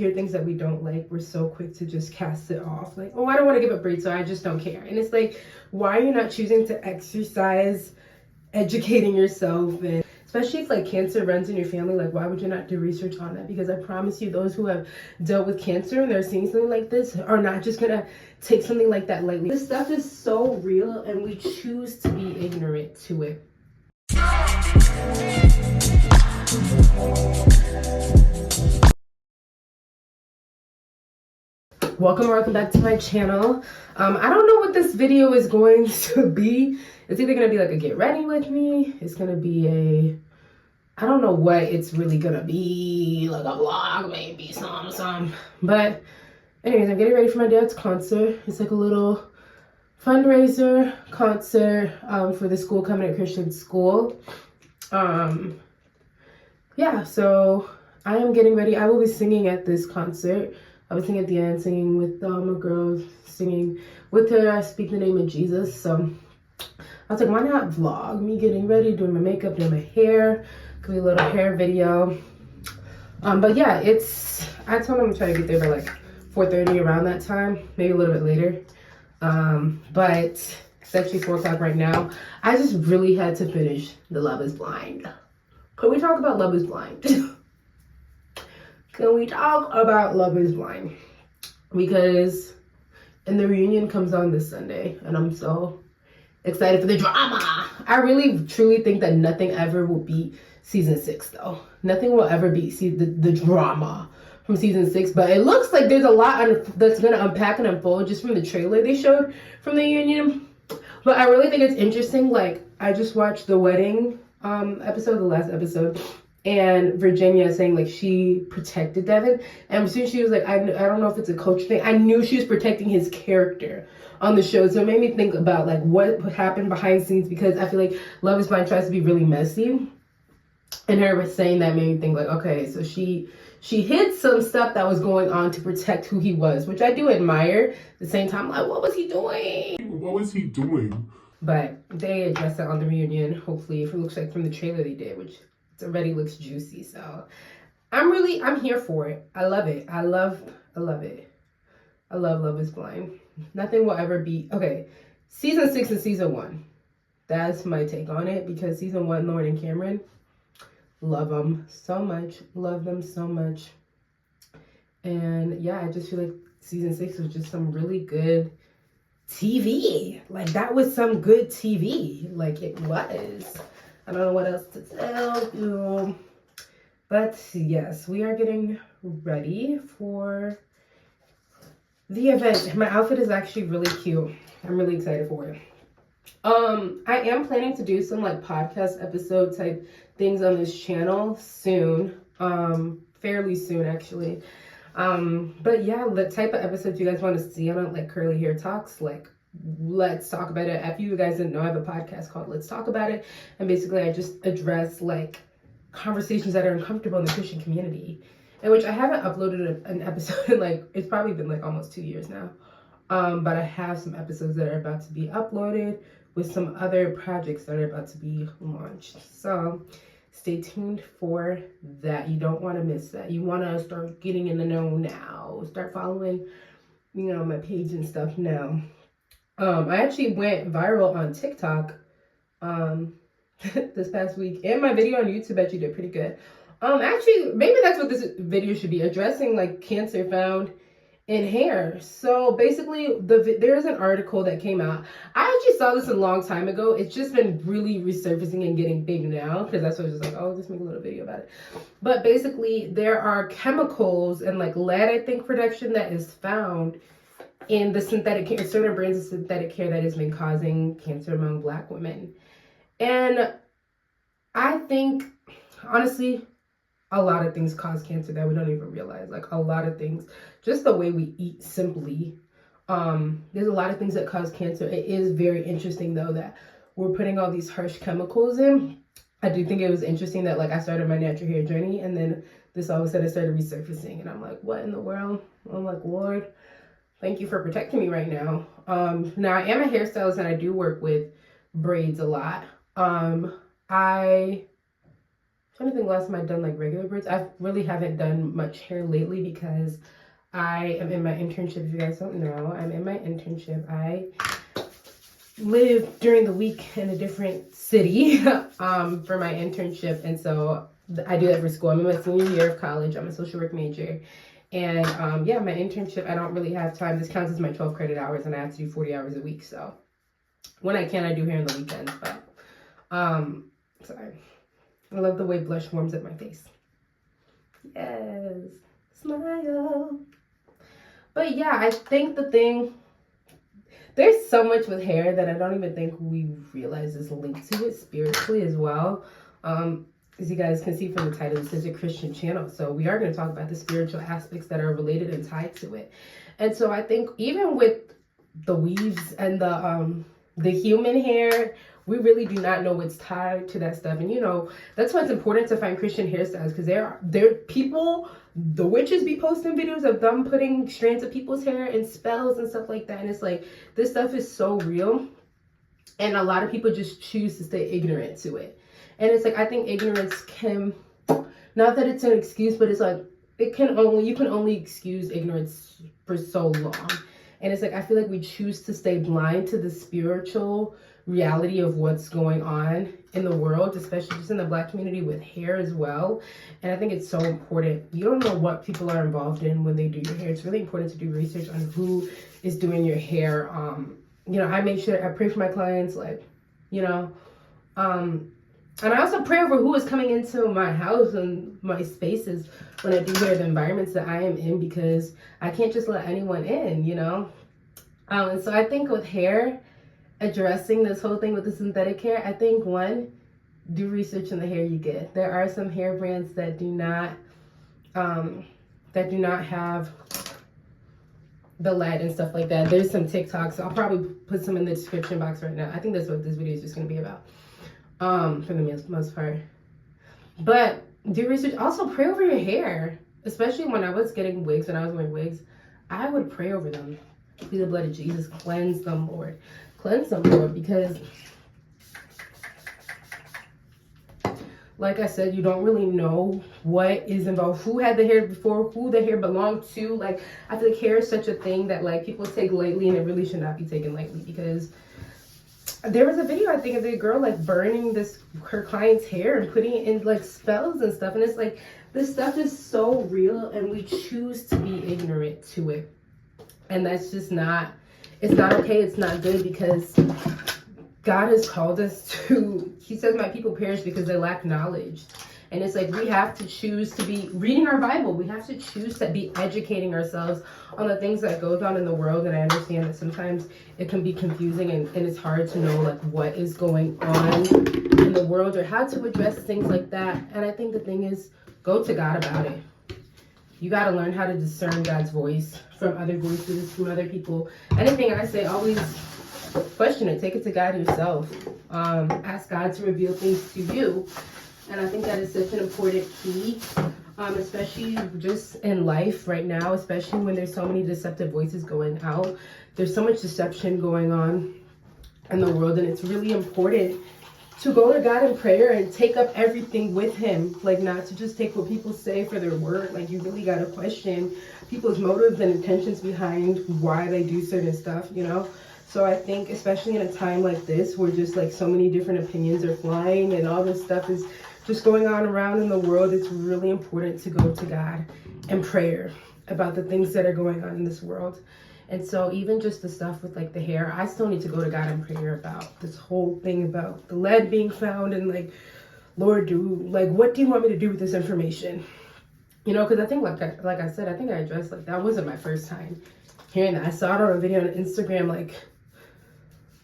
hear things that we don't like, we're so quick to just cast it off. Like, oh, I don't want to give a braid, so I just don't care. And it's like, why are you not choosing to exercise, educating yourself? And especially if like cancer runs in your family, like why would you not do research on that? Because I promise you, those who have dealt with cancer and they're seeing something like this are not just gonna take something like that lightly. This stuff is so real and we choose to be ignorant to it. Welcome or welcome back to my channel. I don't know what this video is going to be. It's either gonna be like a get ready with me, it's gonna be a, I don't know what it's really gonna be, like a vlog, maybe some. But anyways, I'm getting ready for my dad's concert. It's like a little fundraiser concert for the school, Covenant Christian School. Yeah, so I am getting ready. I will be singing at this concert. I was singing at the end, singing with a girl, singing with her, I speak the name of Jesus. So I was like, why not vlog me getting ready, doing my makeup, doing my hair, could be a little hair video. But yeah, I told him to try to get there by like 4:30 around that time, maybe a little bit later. But it's actually 4 o'clock right now. I just really had to finish the Love is Blind. Can we talk about Love is Blind? Can we talk about Love is Blind? Because, and the reunion comes on this Sunday, and I'm so excited for the drama. I really, truly think that nothing ever will beat season 6, though. Nothing will ever beat the drama from season 6, but it looks like there's a lot that's going to unpack and unfold just from the trailer they showed from the reunion. But I really think it's interesting. Like, I just watched the wedding episode, the last episode, and Virginia saying like she protected Devin, and as soon as she was like, I don't know if it's a coach thing, I knew she was protecting his character on the show. So it made me think about like what happened behind the scenes, because I feel like Love is Blind tries to be really messy, and her saying that made me think like, okay, so she hid some stuff that was going on to protect who he was, which I do admire. At the same time, like, what was he doing? What was he doing? But they address it on the reunion, hopefully, if it looks like from the trailer they did, which already looks juicy. So I'm here for it. I love it. I love it. I love Love is Blind. Nothing will ever be okay. Season 6 and season 1, that's my take on it, because season 1, Lauren and Cameron, love them so much, love them so much. And yeah, I just feel like season 6 was just some really good TV. Like, that was some good TV. Like, it was. I don't know what else to tell you. But yes, we are getting ready for the event. My outfit is actually really cute. I'm really excited for it. I am planning to do some like podcast episode type things on this channel soon. Fairly soon actually. But yeah, the type of episodes you guys want to see on it, like curly hair talks, like let's talk about it. If you guys didn't know, I have a podcast called Let's Talk About It, and basically I just address like conversations that are uncomfortable in the Christian community, in which I haven't uploaded an episode in like, it's probably been like almost 2 years now. But I have some episodes that are about to be uploaded with some other projects that are about to be launched. So stay tuned for that. You don't want to miss that. You want to start getting in the know now. Start following, you know, my page and stuff now. I actually went viral on TikTok this past week, and my video on YouTube actually did pretty good. Actually, maybe that's what this video should be, addressing like cancer found in hair. So basically, there's an article that came out. I actually saw this a long time ago. It's just been really resurfacing and getting big now, because that's what I was just like, oh, just make a little video about it. But basically, there are chemicals and like lead, I think, production that is found in the synthetic hair, certain brands of synthetic hair, that has been causing cancer among Black women. And I think, honestly, a lot of things cause cancer that we don't even realize. Like, a lot of things, just the way we eat simply. There's a lot of things that cause cancer. It is very interesting, though, that we're putting all these harsh chemicals in. I do think it was interesting that, like, I started my natural hair journey, and then this all of a sudden started resurfacing. And I'm like, what in the world? I'm like, Lord, thank you for protecting me right now. Now, I am a hairstylist, and I do work with braids a lot. I Funny thing, last time I've done like regular braids. I really haven't done much hair lately because I am in my internship. If you guys don't know, I'm in my internship. I live during the week in a different city for my internship, and so I do that for school. I'm in my senior year of college. I'm a social work major, and yeah, my internship, I don't really have time. This counts as my 12 credit hours, and I have to do 40 hours a week. So when I can, I do hair on the weekends. But sorry, I love the way blush warms up my face. Yes, smile. But yeah, I think there's so much with hair that I don't even think we realize is linked to it spiritually as well. As you guys can see from the title, this is a Christian channel. So we are going to talk about the spiritual aspects that are related and tied to it. And so I think even with the weaves and the human hair, we really do not know what's tied to that stuff. And you know, that's why it's important to find Christian hairstyles, because there are people, the witches be posting videos of them putting strands of people's hair and spells and stuff like that. And it's like, this stuff is so real. And a lot of people just choose to stay ignorant to it. And it's like, I think ignorance can, not that it's an excuse, but it's like, you can only excuse ignorance for so long. And it's like, I feel like we choose to stay blind to the spiritual reality of what's going on in the world, especially just in the Black community with hair as well. And I think it's so important. You don't know what people are involved in when they do your hair. It's really important to do research on who is doing your hair. You know, I make sure I pray for my clients, like, you know, and I also pray over who is coming into my house and my spaces when I do hair, the environments that I am in, because I can't just let anyone in, you know. And so I think with hair, addressing this whole thing with the synthetic hair, I think one, do research on the hair you get. There are some hair brands that do not have the lead and stuff like that. There's some TikToks. I'll probably put some in the description box right now. I think that's what this video is just going to be about, for the most part. But do research. Also pray over your hair, especially when I was getting wigs, when I was wearing wigs. I would pray over them. Plead the blood of Jesus. Cleanse them, Lord. Cleanse them, Lord, because like I said, you don't really know what is involved, who had the hair before, who the hair belonged to. Like, I feel like hair is such a thing that like people take lightly, and it really should not be taken lightly, because there was a video, I think, of a girl like burning her client's hair and putting it in like spells and stuff. And it's like, this stuff is so real, and we choose to be ignorant to it. And that's just not, it's not okay. It's not good, because God has called us to, he says, my people perish because they lack knowledge. And it's like, we have to choose to be reading our Bible. We have to choose to be educating ourselves on the things that goes on in the world. And I understand that sometimes it can be confusing, and it's hard to know like what is going on in the world or how to address things like that. And I think the thing is, go to God about it. You got to learn how to discern God's voice from other voices, from other people. Anything I say, always question it. Take it to God yourself. Ask God to reveal things to you. And I think that is such an important key, especially just in life right now, especially when there's so many deceptive voices going out. There's so much deception going on in the world, and it's really important to go to God in prayer and take up everything with him. Like, not to just take what people say for their word. Like, you really got to question people's motives and intentions behind why they do certain stuff, you know? So I think, especially in a time like this, where just like so many different opinions are flying and all this stuff is just going on around in the world, it's really important to go to God in prayer about the things that are going on in this world. And so even just the stuff with like the hair, I still need to go to God in prayer about this whole thing about the lead being found, and like, Lord, what do you want me to do with this information? You know, because I think like I said, I think I addressed, like, that wasn't my first time hearing that. I saw it on a video on Instagram like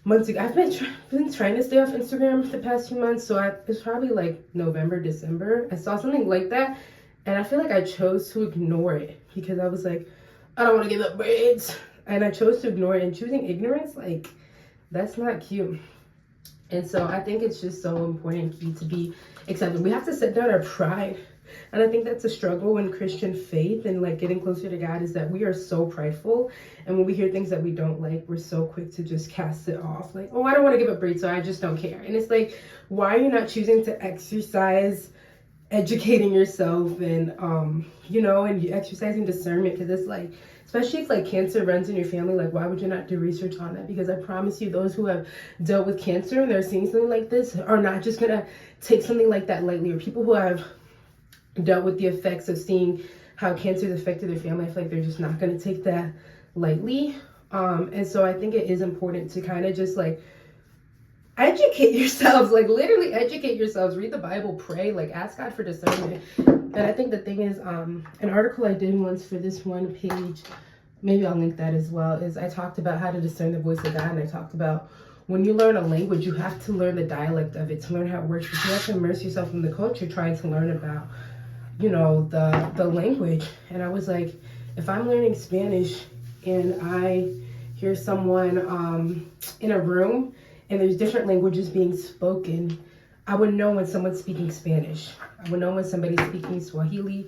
months ago. I've been trying to stay off Instagram the past few months, so it's probably like November, December. I saw something like that, and I feel like I chose to ignore it, because I was like, I don't want to give up braids. And I chose to ignore it, and choosing ignorance, like, that's not cute. And so I think it's just so important to be accepted. We have to set down our pride. And I think that's a struggle in Christian faith and like getting closer to God, is that we are so prideful. And when we hear things that we don't like, we're so quick to just cast it off. Like, oh, I don't want to give up braids, so I just don't care. And it's like, why are you not choosing to exercise educating yourself and you know, and you exercising discernment, because it's like, especially if like cancer runs in your family, like why would you not do research on that? Because I promise you, those who have dealt with cancer and they're seeing something like this are not just gonna take something like that lightly. Or people who have dealt with the effects of seeing how cancer has affected their family, I feel like they're just not gonna take that lightly. And so I think it is important to kind of just like educate yourselves, like literally educate yourselves, read the Bible, pray, like ask God for discernment. And I think the thing is, an article I did once for this one page, maybe I'll link that as well, is I talked about how to discern the voice of God. And I talked about when you learn a language, you have to learn the dialect of it to learn how it works. You have to immerse yourself in the culture trying to learn about, you know, the language. And I was like, if I'm learning Spanish and I hear someone in a room and there's different languages being spoken, I would know when someone's speaking Spanish. I would know when somebody's speaking Swahili,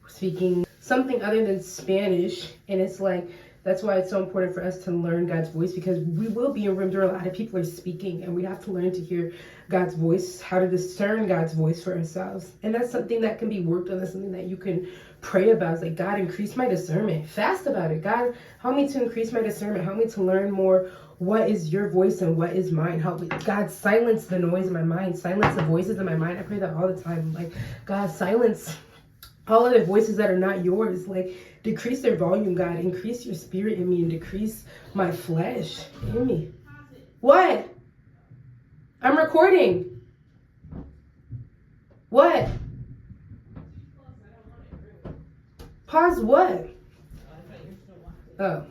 speaking something other than Spanish. And it's like, that's why it's so important for us to learn God's voice, because we will be in rooms where a lot of people are speaking and we have to learn to hear God's voice, how to discern God's voice for ourselves. And that's something that can be worked on. That's something that you can pray about. It's like, God, increase my discernment. Fast about it. God, help me to increase my discernment. Help me to learn more what is your voice and what is mine. Help me. God, silence the noise in my mind. Silence the voices in my mind. I pray that all the time. Like, God, silence all of the voices that are not yours. Like, decrease their volume, God. Increase your spirit in me and decrease my flesh in me. What? I'm recording. What? Pause what? Oh.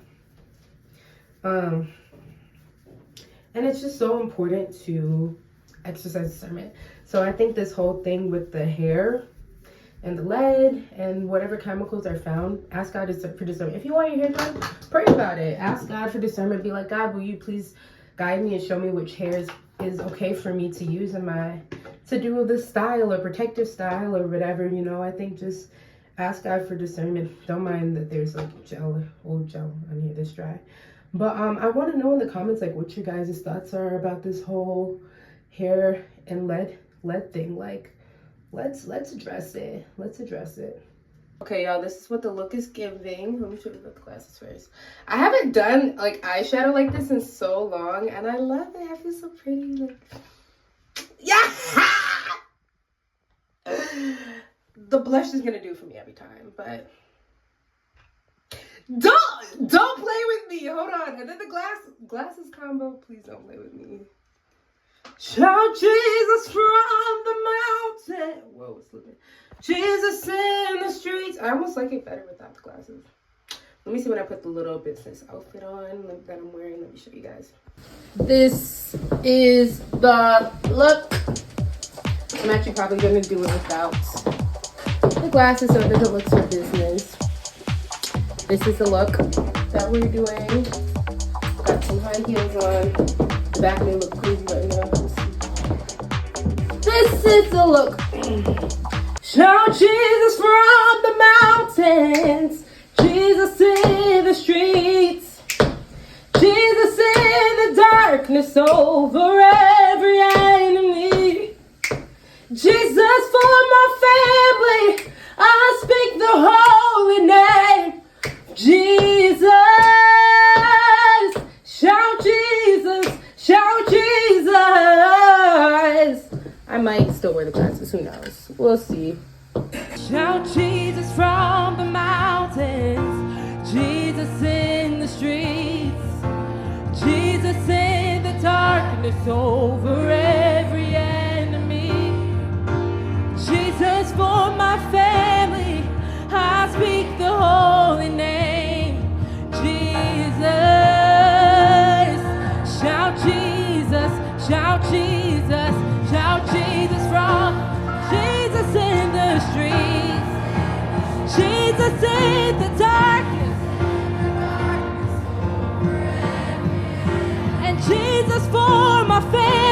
And it's just so important to exercise discernment. So I think this whole thing with the hair and the lead and whatever chemicals are found, ask God for discernment. If you want your hair done, pray about it. Ask God for discernment. Be like, God, will you please guide me and show me which hair is okay for me to use in to do this style or protective style or whatever, you know. I think just ask God for discernment. Don't mind that there's like old gel on here that's dry. But I want to know in the comments like what your guys' thoughts are about this whole hair and lead thing. Like, let's address it. Let's address it. Okay, y'all, this is what the look is giving. Let me show you the glasses first. I haven't done like eyeshadow like this in so long, and I love it. I feel so pretty. Like, yeah. The blush is gonna do for me every time, but don't play with me. Hold on. And then the glasses combo. Please don't play with me. Shout Jesus from the mountain. Whoa, it's slipping. Jesus in the streets. I almost like it better without the glasses. Let me see when I put the little business outfit on that I'm wearing. Let me show you guys. This is the look. I'm actually probably going to do it without the glasses so it doesn't look so business. This is the look that we're doing. Got some high heels on. The back may look crazy right now. This is the look. Shout Jesus from the mountains. Jesus in the streets. Jesus in the darkness over every enemy. Jesus for my family. I speak the holy name. Jesus. Shout Jesus. Shout Jesus. I might still wear the glasses. Who knows? We'll see. Shout Jesus from the mountains. Jesus in the streets. Jesus in the darkness over every enemy. Jesus for my family. I speak the holy name. Jesus. Shout Jesus. Shout Jesus. Shout Jesus from Jesus in the streets. Jesus in the darkness. And Jesus for my family.